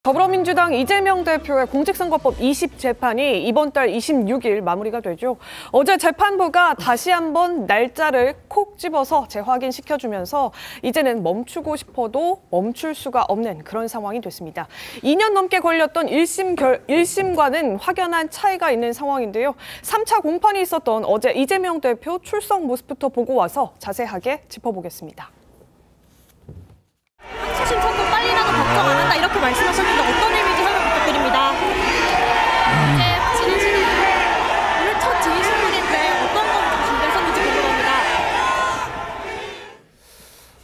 더불어민주당 이재명 대표의 공직선거법 20재판이 이번 달 26일 마무리가 되죠. 어제 재판부가 다시 한번 날짜를 콕 집어서 재확인시켜주면서 이제는 멈추고 싶어도 멈출 수가 없는 그런 상황이 됐습니다. 2년 넘게 걸렸던 1심과는 확연한 차이가 있는 상황인데요. 3차 공판이 있었던 어제 이재명 대표 출석 모습부터 보고 와서 자세하게 짚어보겠습니다. 항소심 선고 빨리 나도 걱정 안 한다 이렇게 말씀하셨는데 어떤 의미인지 설명 부탁드립니다. 이제 진실은 오늘 첫 진실인데 어떤 거 준비하셨는지 궁금합니다.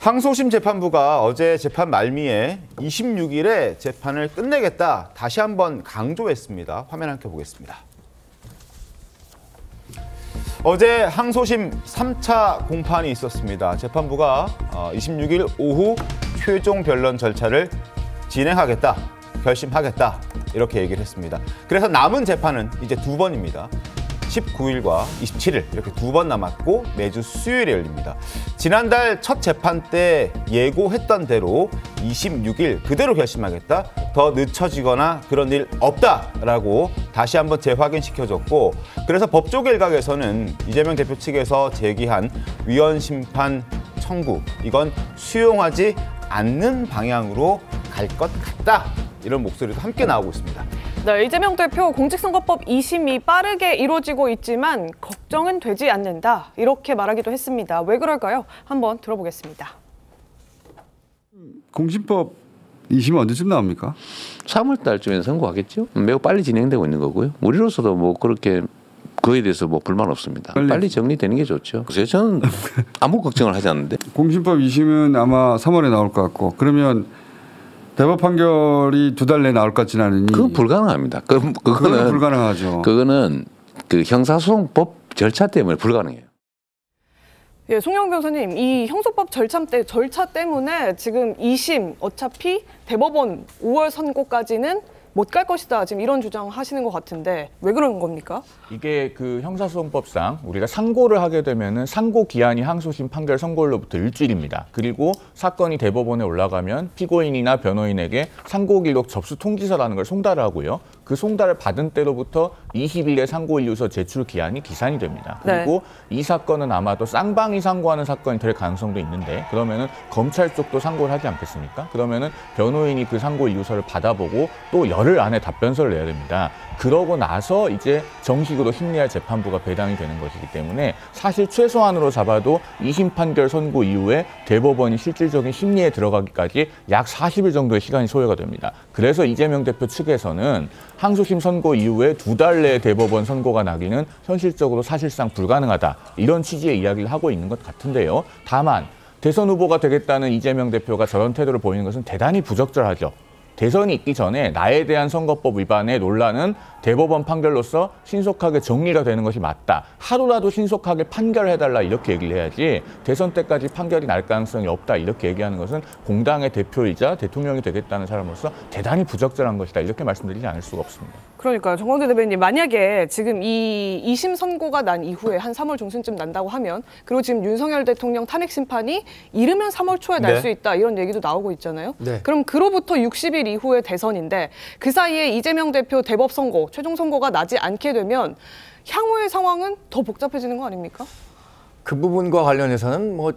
항소심 재판부가 어제 재판 말미에 26일에 재판을 끝내겠다 다시 한번 강조했습니다. 화면 함께 보겠습니다. 어제 항소심 3차 공판이 있었습니다. 재판부가 26일 오후 최종 변론 절차를 진행하겠다, 결심하겠다 이렇게 얘기를 했습니다. 그래서 남은 재판은 이제 두 번입니다. 19일과 27일 이렇게 두 번 남았고 매주 수요일에 열립니다. 지난달 첫 재판 때 예고했던 대로 26일 그대로 결심하겠다, 더 늦춰지거나 그런 일 없다라고 다시 한번 재확인시켜줬고, 그래서 법조계 일각에서는 이재명 대표 측에서 제기한 위헌 심판 청구, 이건 수용하지 않는 방향으로 갈 것 같다, 이런 목소리도 함께 나오고 있습니다. 네, 이재명 대표 공직선거법 2심이 빠르게 이루어지고 있지만 걱정은 되지 않는다, 이렇게 말하기도 했습니다. 왜 그럴까요? 한번 들어보겠습니다. 공신법 2심은 언제쯤 나옵니까? 3월 달쯤에 선고하겠죠. 매우 빨리 진행되고 있는 거고요. 우리로서도 뭐 그렇게 그에 대해서 뭐 불만 없습니다. 빨리 정리되는 게 좋죠. 그래서 저는 아무 걱정을 하지 않는데. 공신법 2심은 아마 3월에 나올 것 같고, 그러면 대법 판결이 2달 내에 나올 것 같지는 않으니. 그건 불가능합니다. 그거는 불가능하죠. 그거는 그 형사소송법 절차 때문에 불가능해요. 예, 송영 변호사님, 이 형소법 절차 때문에 지금 2심 어차피 대법원 5월 선고까지는 못 갈 것이다, 지금 이런 주장하시는 것 같은데 왜 그런 겁니까? 이게 그 형사소송법상 우리가 상고를 하게 되면은 상고 기한이 항소심 판결 선고일로부터 일주일입니다. 그리고 사건이 대법원에 올라가면 피고인이나 변호인에게 상고 기록 접수 통지서라는 걸 송달을 하고요. 그 송달을 받은 때로부터 20일의 상고일류서 제출 기한이 기산이 됩니다. 그리고 이 사건은 아마도 쌍방이 상고하는 사건이 될 가능성도 있는데, 그러면은 검찰 쪽도 상고를 하지 않겠습니까? 그러면은 변호인이 그 상고일류서를 받아보고 또 열흘 안에 답변서를 내야 됩니다. 그러고 나서 이제 정식으로 심리할 재판부가 배당이 되는 것이기 때문에 사실 최소한으로 잡아도 2심 판결 선고 이후에 대법원이 실질적인 심리에 들어가기까지 약 40일 정도의 시간이 소요가 됩니다. 그래서 이재명 대표 측에서는 항소심 선고 이후에 2달 내에 대법원 선고가 나기는 현실적으로 사실상 불가능하다, 이런 취지의 이야기를 하고 있는 것 같은데요. 다만 대선 후보가 되겠다는 이재명 대표가 저런 태도를 보이는 것은 대단히 부적절하죠. 대선이 있기 전에 나에 대한 선거법 위반의 논란은 대법원 판결로서 신속하게 정리가 되는 것이 맞다, 하루라도 신속하게 판결을 해달라, 이렇게 얘기를 해야지 대선 때까지 판결이 날 가능성이 없다 이렇게 얘기하는 것은 공당의 대표이자 대통령이 되겠다는 사람으로서 대단히 부적절한 것이다, 이렇게 말씀드리지 않을 수가 없습니다. 그러니까요. 정광재 대변인, 만약에 지금 이 2심 선고가 난 이후에 한 3월 중순쯤 난다고 하면, 그리고 지금 윤석열 대통령 탄핵 심판이 이르면 3월 초에 날 수 있다, 이런 얘기도 나오고 있잖아요. 그럼 그로부터 60일 이후에 대선인데 그 사이에 이재명 대표 대법 선고, 최종 선고가 나지 않게 되면 향후의 상황은 더 복잡해지는 거 아닙니까? 그 부분과 관련해서는 뭐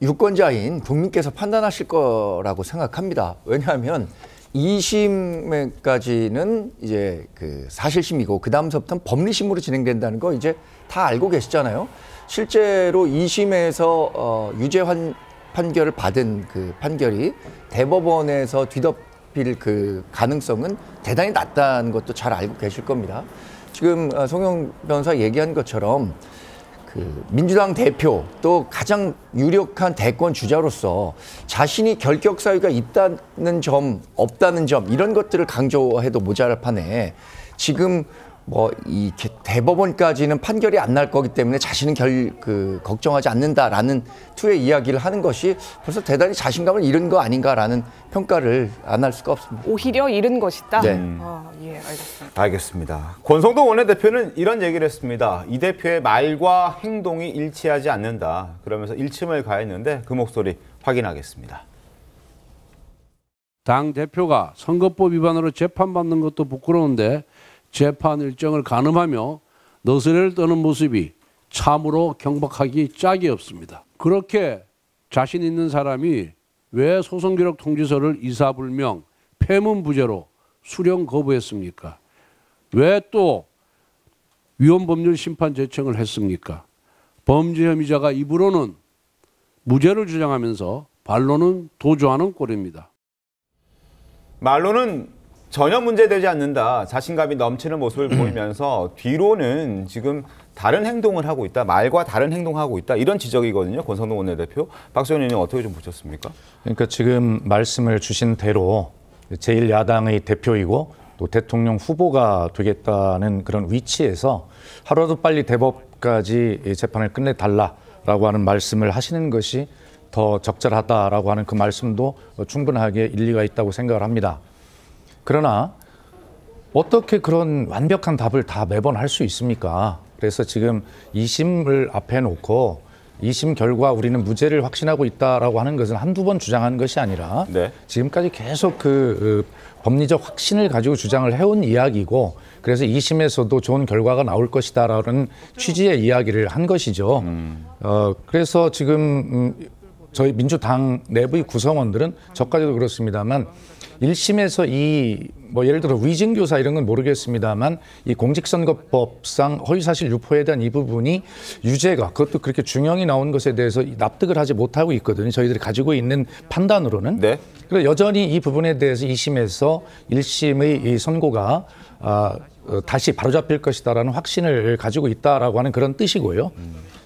유권자인 국민께서 판단하실 거라고 생각합니다. 왜냐하면 2심까지는 이제 그 사실심이고 그 다음서부터는 법리심으로 진행된다는 거 이제 다 알고 계시잖아요. 실제로 2심에서 유죄 판결을 받은 그 판결이 대법원에서 뒤덮일 그 가능성은 대단히 낮다는 것도 잘 알고 계실 겁니다. 지금 송영 변호사 얘기한 것처럼 그 민주당 대표 또 가장 유력한 대권 주자로서 자신이 결격 사유가 있다는 점, 없다는 점, 이런 것들을 강조해도 모자랄 판에 지금 뭐 이 대법원까지는 판결이 안 날 거기 때문에 자신은 걱정하지 않는다라는 투의 이야기를 하는 것이 벌써 대단히 자신감을 잃은 거 아닌가라는 평가를 안 할 수가 없습니다. 오히려 잃은 것이다? 네. 예, 알겠습니다. 알겠습니다. 권성동 원내대표는 이런 얘기를 했습니다. 이 대표의 말과 행동이 일치하지 않는다, 그러면서 일침을 가했는데 그 목소리 확인하겠습니다. 당 대표가 선거법 위반으로 재판받는 것도 부끄러운데 재판 일정을 가늠하며 너스레를 떠는 모습이 참으로 경박하기 짝이 없습니다. 그렇게 자신 있는 사람이 왜 소송기록 통지서를 이사불명, 폐문부재로 수령 거부했습니까? 왜 또 위헌법률 심판 제청을 했습니까? 범죄 혐의자가 입으로는 무죄를 주장하면서 반로는 도주하는 꼴입니다. 말로는 전혀 문제되지 않는다. 자신감이 넘치는 모습을 보이면서 뒤로는 지금 다른 행동을 하고 있다. 말과 다른 행동하고 있다. 이런 지적이거든요. 권성동 원내대표. 박수현 의원님 어떻게 좀 보셨습니까? 그러니까 지금 말씀을 주신 대로 제1야당의 대표이고 또 대통령 후보가 되겠다는 그런 위치에서 하루라도 빨리 대법까지 재판을 끝내달라라고 하는 말씀을 하시는 것이 더 적절하다라고 하는 그 말씀도 충분하게 일리가 있다고 생각을 합니다. 그러나 어떻게 그런 완벽한 답을 다 매번 할 수 있습니까? 그래서 지금 2심을 앞에 놓고 2심 결과 우리는 무죄를 확신하고 있다라고 하는 것은 한두 번 주장한 것이 아니라 네. 지금까지 계속 그 법리적 확신을 가지고 주장을 해온 이야기고 그래서 2심에서도 좋은 결과가 나올 것이다라는 취지의 이야기를 한 것이죠. 그래서 지금 저희 민주당 내부의 구성원들은 저까지도 그렇습니다만 1심에서 뭐 예를 들어 위증교사 이런 건 모르겠습니다만 이 공직선거법상 허위사실 유포에 대한 이 부분이 유죄가 그것도 그렇게 중형이 나온 것에 대해서 납득을 하지 못하고 있거든요. 저희들이 가지고 있는 판단으로는. 네. 그래서 여전히 이 부분에 대해서 2심에서 1심의 이 선고가 다시 바로잡힐 것이다라는 확신을 가지고 있다라고 하는 그런 뜻이고요.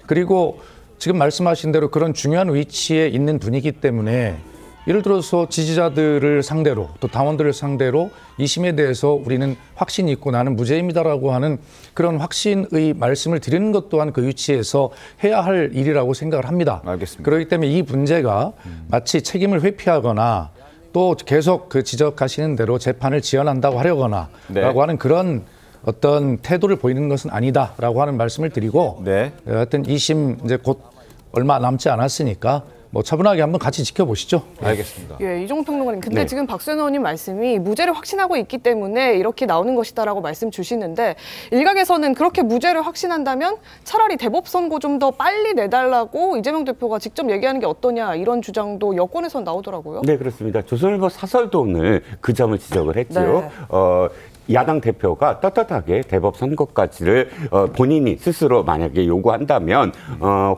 그리고 지금 말씀하신 대로 그런 중요한 위치에 있는 분이기 때문에 예를 들어서 지지자들을 상대로 또 당원들을 상대로 2심에 대해서 우리는 확신이 있고 나는 무죄입니다라고 하는 그런 확신의 말씀을 드리는 것 또한 그 위치에서 해야 할 일이라고 생각을 합니다. 알겠습니다. 그렇기 때문에 이 문제가 마치 책임을 회피하거나 또 계속 그 지적하시는 대로 재판을 지연한다고 하려거나 라고 하는 그런 어떤 태도를 보이는 것은 아니다라고 하는 말씀을 드리고 하여튼 2심 이제 곧 얼마 남지 않았으니까 뭐 차분하게 한번 같이 지켜보시죠. 알겠습니다. 예, 이종훈 평론가님. 근데 지금 박수현 의원님 말씀이 무죄를 확신하고 있기 때문에 이렇게 나오는 것이다라고 말씀 주시는데 일각에서는 그렇게 무죄를 확신한다면 차라리 대법 선고 좀 더 빨리 내달라고 이재명 대표가 직접 얘기하는 게 어떠냐 이런 주장도 여권에서 나오더라고요. 네, 그렇습니다. 조선일보 사설도 오늘 그 점을 지적을 했죠. 야당 대표가 떳떳하게 대법 선고까지를 본인이 스스로 만약에 요구한다면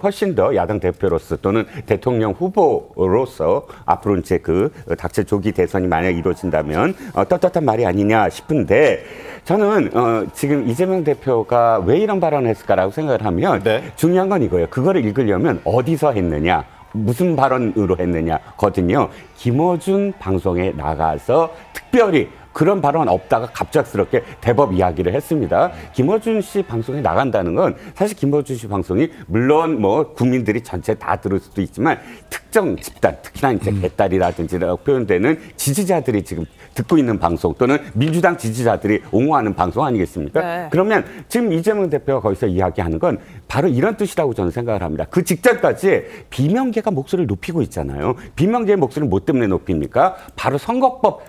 훨씬 더 야당 대표로서 또는 대통령 후보로서 앞으로 이제 그 닥칠 조기 대선이 만약 이루어진다면 떳떳한 말이 아니냐 싶은데 저는 지금 이재명 대표가 왜 이런 발언을 했을까라고 생각을 하면 중요한 건 이거예요. 그거를 읽으려면 어디서 했느냐. 무슨 발언으로 했느냐거든요. 김어준 방송에 나가서 특별히 그런 발언 없다가 갑작스럽게 대법 이야기를 했습니다. 김어준 씨 방송에 나간다는 건 사실 김어준 씨 방송이 물론 뭐 국민들이 전체 다 들을 수도 있지만 특정 집단, 특히나 이제 개딸이라든지라고 표현되는 지지자들이 지금 듣고 있는 방송 또는 민주당 지지자들이 옹호하는 방송 아니겠습니까? 그러면 지금 이재명 대표가 거기서 이야기하는 건 바로 이런 뜻이라고 저는 생각을 합니다. 그 직전까지 비명계가 목소리를 높이고 있잖아요. 비명계의 목소리를 뭐 때문에 높입니까? 바로 선거법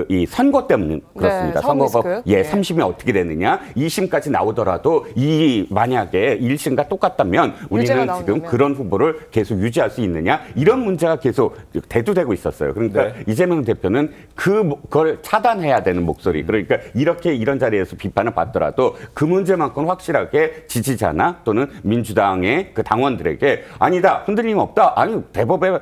이 선거 때문에 그렇습니다. 선거법 3심이 어떻게 되느냐, 2심까지 나오더라도 만약에 1심과 똑같다면 우리는 지금 그런 후보를 계속 유지할 수 있느냐 이런 문제가 계속 대두되고 있었어요. 그러니까 이재명 대표는 그걸 차단해야 되는 목소리. 그러니까 이렇게 이런 자리에서 비판을 받더라도 그 문제만큼 확실하게 지지자나 또는 민주당의 그 당원들에게 아니다, 흔들림 없다, 아니 대법에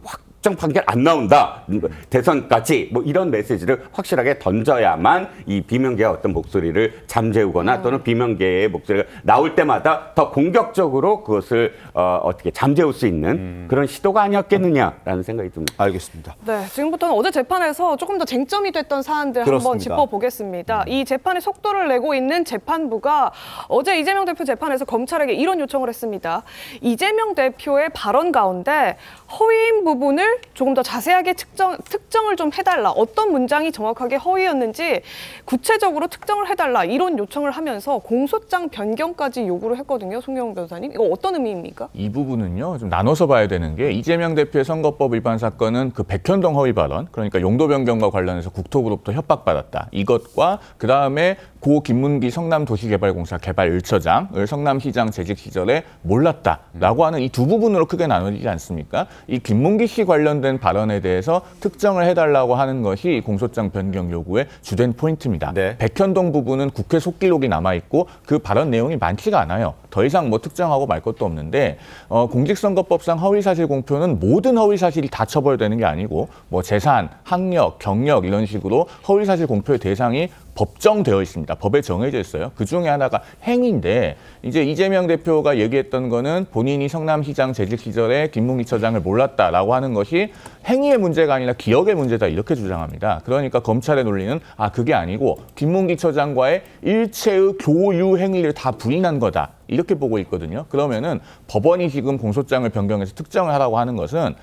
확정 판결 안 나온다, 대선까지 뭐 이런 메시지를 확실하게 던져야만 이 비명계의 어떤 목소리를 잠재우거나 또는 비명계의 목소리가 나올 때마다 더 공격적으로 그것을 어떻게 잠재울 수 있는 그런 시도가 아니었겠느냐라는 생각이 듭니다. 알겠습니다. 네, 지금부터는 어제 재판에서 조금 더 쟁점이 됐던 사안들 한번 짚어보겠습니다. 이 재판의 속도를 내고 있는 재판부가 어제 이재명 대표 재판에서 검찰에게 이런 요청을 했습니다. 이재명 대표의 발언 가운데 허위인 부분을 조금 더 자세하게 특정을 좀 해달라. 어떤 문장이 정확하게 허위였는지 구체적으로 특정을 해달라. 이런 요청을 하면서 공소장 변경까지 요구를 했거든요. 송영훈 변호사님. 이거 어떤 의미입니까? 이 부분은요, 좀 나눠서 봐야 되는 게 이재명 대표의 선거법 위반 사건은 그 백현동 허위 발언, 그러니까 용도 변경과 관련해서 국토부로부터 협박받았다. 이것과 그다음에 고 김문기 성남도시개발공사 개발 1처장을 성남시장 재직 시절에 몰랐다라고 하는 이 두 부분으로 크게 나눠지지 않습니까? 이 김문기 씨 관련된 발언에 대해서 특정을 해달라고 하는 것이 공소장 변경 요구의 주된 포인트입니다. 네. 백현동 부분은 국회 속기록이 남아있고 그 발언 내용이 많지가 않아요. 더 이상 뭐 특정하고 말 것도 없는데 공직선거법상 허위사실 공표는 모든 허위사실이 다 처벌되는 게 아니고 뭐 재산, 학력, 경력 이런 식으로 허위사실 공표의 대상이 법정되어 있습니다. 법에 정해져 있어요. 그 중에 하나가 행위인데 이제 이재명 대표가 얘기했던 거는 본인이 성남시장 재직 시절에 김문기 처장을 몰랐다라고 하는 것이 행위의 문제가 아니라 기억의 문제다 이렇게 주장합니다. 그러니까 검찰의 논리는 그게 아니고 김문기 처장과의 일체의 교유 행위를 다 부인한 거다. 이렇게 보고 있거든요. 그러면은 법원이 지금 공소장을 변경해서 특정을 하라고 하는 것은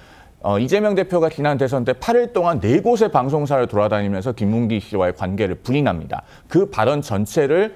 이재명 대표가 지난 대선 때 8일 동안 4곳의 방송사를 돌아다니면서 김문기 씨와의 관계를 부인합니다. 그 발언 전체를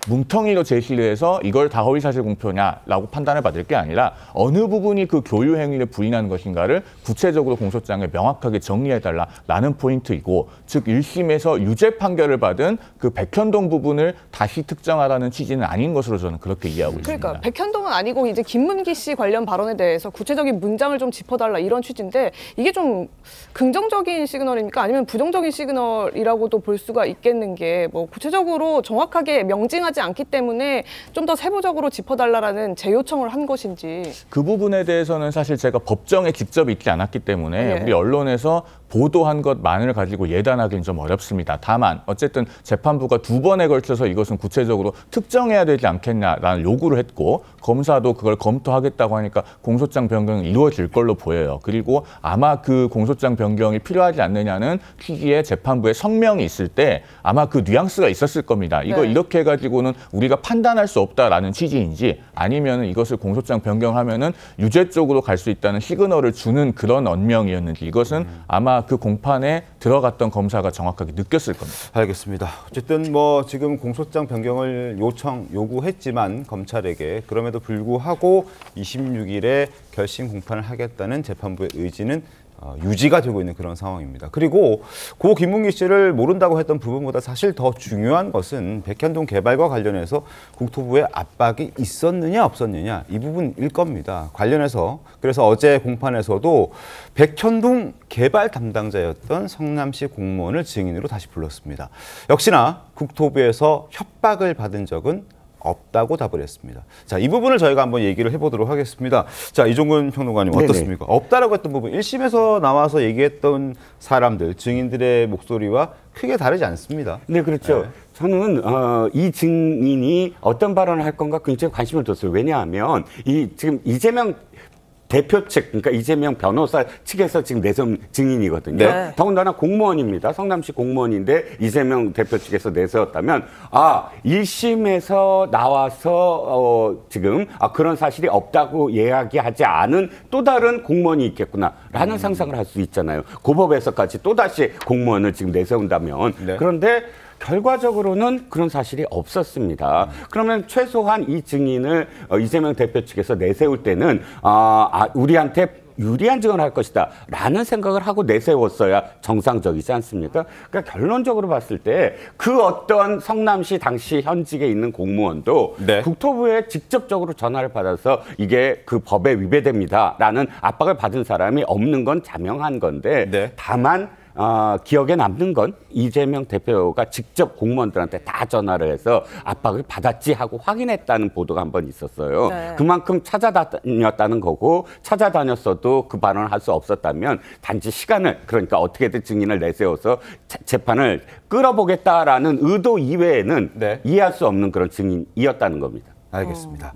뭉텅이로 제시를 해서 이걸 다 허위사실 공표냐라고 판단을 받을 게 아니라 어느 부분이 그 교유 행위를 부인한 것인가를 구체적으로 공소장에 명확하게 정리해달라라는 포인트이고, 즉 1심에서 유죄 판결을 받은 그 백현동 부분을 다시 특정하라는 취지는 아닌 것으로 저는 그렇게 이해하고 있습니다. 그러니까 백현동은 아니고 이제 김문기 씨 관련 발언에 대해서 구체적인 문장을 좀 짚어달라 이런 취지인데, 이게 좀 긍정적인 시그널입니까? 아니면 부정적인 시그널이라고도 볼 수가 있겠는 게, 뭐 구체적으로 정확하게 명징하지 않기 때문에 좀 더 세부적으로 짚어달라는 재요청을 한 것인지. 그 부분에 대해서는 사실 제가 법정에 직접 있지 않았기 때문에 네. 우리 언론에서 보도한 것만을 가지고 예단하기는 좀 어렵습니다. 다만 어쨌든 재판부가 2번에 걸쳐서 이것은 구체적으로 특정해야 되지 않겠냐라는 요구를 했고, 검사도 그걸 검토하겠다고 하니까 공소장 변경이 이루어질 걸로 보여요. 그리고 아마 그 공소장 변경이 필요하지 않느냐는 취지의 재판부의 성명이 있을 때 아마 그 뉘앙스가 있었을 겁니다. 이거 네. 이렇게 해가지고는 우리가 판단할 수 없다라는 취지인지, 아니면 이것을 공소장 변경하면은 유죄 쪽으로 갈 수 있다는 시그널을 주는 그런 언명이었는지, 이것은 아마 그 공판에 들어갔던 검사가 정확하게 느꼈을 겁니다. 알겠습니다. 어쨌든 뭐 지금 공소장 변경을 요구했지만 검찰에게, 그럼에도 불구하고 26일에 결심 공판을 하겠다는 재판부의 의지는 유지가 되고 있는 그런 상황입니다. 그리고 고 김문기 씨를 모른다고 했던 부분보다 사실 더 중요한 것은 백현동 개발과 관련해서 국토부의 압박이 있었느냐 없었느냐 이 부분일 겁니다. 관련해서 그래서 어제 공판에서도 백현동 개발 담당자였던 성남시 공무원을 증인으로 다시 불렀습니다. 역시나 국토부에서 협박을 받은 적은 없다고 답을 했습니다. 자, 이 부분을 저희가 한번 얘기를 해보도록 하겠습니다. 자, 이종근 평론가님 어떻습니까? 없다라고 했던 부분, 1심에서 나와서 얘기했던 사람들, 증인들의 목소리와 크게 다르지 않습니다. 네, 그렇죠. 네. 저는 이 증인이 어떤 발언을 할 건가 굉장히 관심을 뒀어요. 왜냐하면 지금 이재명 대표 측, 그러니까 이재명 변호사 측에서 지금 내세운 증인이거든요. 네. 더군다나 공무원입니다. 성남시 공무원인데 이재명 대표 측에서 내세웠다면 1심에서 나와서 지금 그런 사실이 없다고 이야기하지 않은 또 다른 공무원이 있겠구나라는 상상을 할 수 있잖아요. 고법에서까지 또다시 공무원을 지금 내세운다면. 네. 그런데 결과적으로는 그런 사실이 없었습니다. 그러면 최소한 이 증인을 이재명 대표 측에서 내세울 때는 우리한테 유리한 증언을 할 것이다 라는 생각을 하고 내세웠어야 정상적이지 않습니까? 그러니까 결론적으로 봤을 때 그 어떤 성남시 당시 현직에 있는 공무원도 네. 국토부에 직접적으로 전화를 받아서 이게 그 법에 위배됩니다 라는 압박을 받은 사람이 없는 건 자명한 건데 네. 다만 기억에 남는 건 이재명 대표가 직접 공무원들한테 다 전화를 해서 압박을 받았지 하고 확인했다는 보도가 한 번 있었어요. 네. 그만큼 찾아다녔다는 거고, 찾아다녔어도 그 발언을 할 수 없었다면 단지 시간을, 그러니까 어떻게든 증인을 내세워서 재판을 끌어보겠다라는 의도 이외에는 네. 이해할 수 없는 그런 증인이었다는 겁니다. 알겠습니다.